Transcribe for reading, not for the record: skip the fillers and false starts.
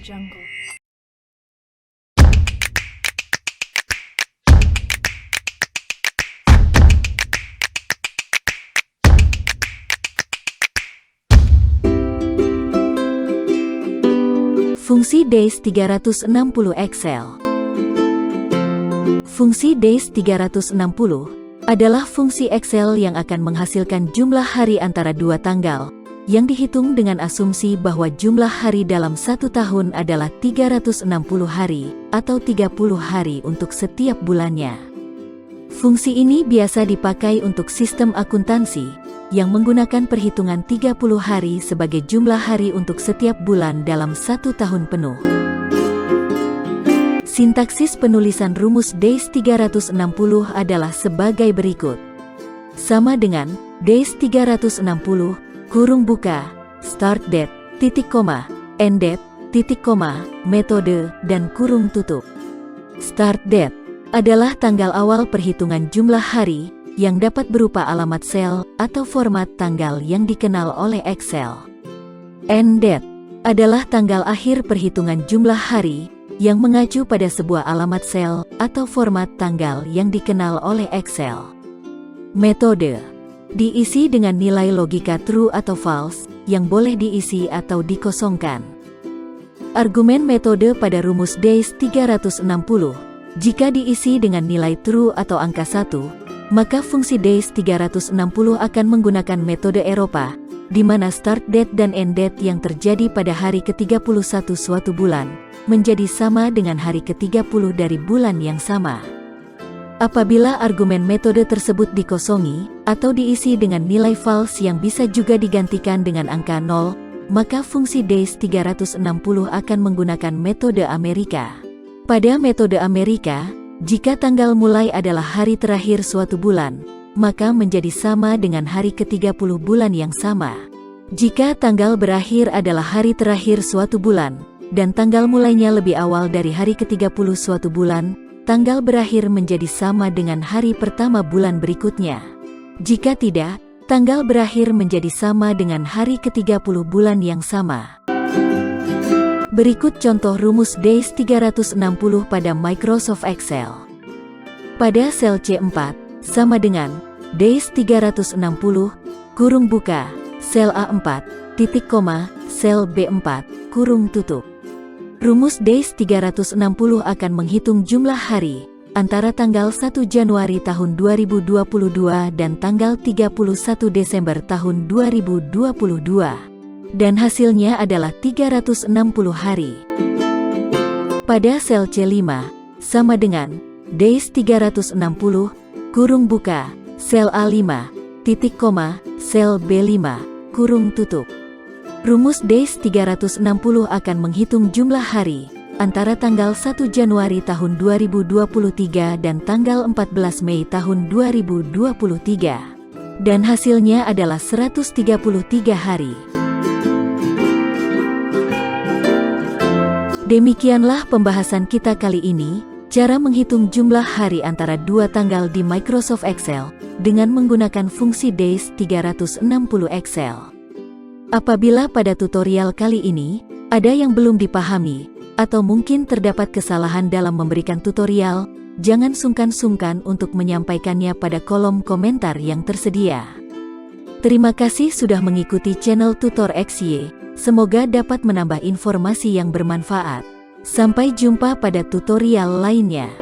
Jungle. Fungsi DAIS 360 Excel. Fungsi DAIS 360 adalah fungsi Excel yang akan menghasilkan jumlah hari antara dua tanggal, yang dihitung dengan asumsi bahwa jumlah hari dalam satu tahun adalah 360 hari, atau 30 hari untuk setiap bulannya. Fungsi ini biasa dipakai untuk sistem akuntansi, yang menggunakan perhitungan 30 hari sebagai jumlah hari untuk setiap bulan dalam satu tahun penuh. Sintaksis penulisan rumus DAIS 360 adalah sebagai berikut. Sama dengan DAIS 360, kurung buka, start date, titik koma, end date, titik koma, metode, dan kurung tutup. Start date adalah tanggal awal perhitungan jumlah hari, yang dapat berupa alamat sel atau format tanggal yang dikenal oleh Excel. End date adalah tanggal akhir perhitungan jumlah hari, yang mengacu pada sebuah alamat sel atau format tanggal yang dikenal oleh Excel. Metode diisi dengan nilai logika true atau false, yang boleh diisi atau dikosongkan. Argumen metode pada rumus DAIS 360, jika diisi dengan nilai true atau angka 1, maka fungsi DAIS 360 akan menggunakan metode Eropa, di mana start date dan end date yang terjadi pada hari ke-31 suatu bulan, menjadi sama dengan hari ke-30 dari bulan yang sama. Apabila argumen metode tersebut dikosongi, atau diisi dengan nilai false yang bisa juga digantikan dengan angka 0, maka fungsi DAIS 360 akan menggunakan metode Amerika. Pada metode Amerika, jika tanggal mulai adalah hari terakhir suatu bulan, maka menjadi sama dengan hari ke-30 bulan yang sama. Jika tanggal berakhir adalah hari terakhir suatu bulan, dan tanggal mulainya lebih awal dari hari ke-30 suatu bulan, tanggal berakhir menjadi sama dengan hari pertama bulan berikutnya. Jika tidak, tanggal berakhir menjadi sama dengan hari ke-30 bulan yang sama. Berikut contoh rumus DAIS 360 pada Microsoft Excel. Pada sel C4, sama dengan DAIS 360, kurung buka, sel A4, titik koma, sel B4, kurung tutup. Rumus DAIS 360 akan menghitung jumlah hari, antara tanggal 1 Januari tahun 2022 dan tanggal 31 Desember tahun 2022. Dan hasilnya adalah 360 hari. Pada sel C5, sama dengan DAIS 360, kurung buka, sel A5, titik koma, sel B5, kurung tutup. Rumus DAIS 360 akan menghitung jumlah hari, antara tanggal 1 Januari tahun 2023 dan tanggal 14 Mei tahun 2023. Dan hasilnya adalah 133 hari. Demikianlah pembahasan kita kali ini, cara menghitung jumlah hari antara dua tanggal di Microsoft Excel, dengan menggunakan fungsi DAIS 360 Excel. Apabila pada tutorial kali ini, ada yang belum dipahami, atau mungkin terdapat kesalahan dalam memberikan tutorial, jangan sungkan-sungkan untuk menyampaikannya pada kolom komentar yang tersedia. Terima kasih sudah mengikuti channel Tutor XY. Semoga dapat menambah informasi yang bermanfaat. Sampai jumpa pada tutorial lainnya.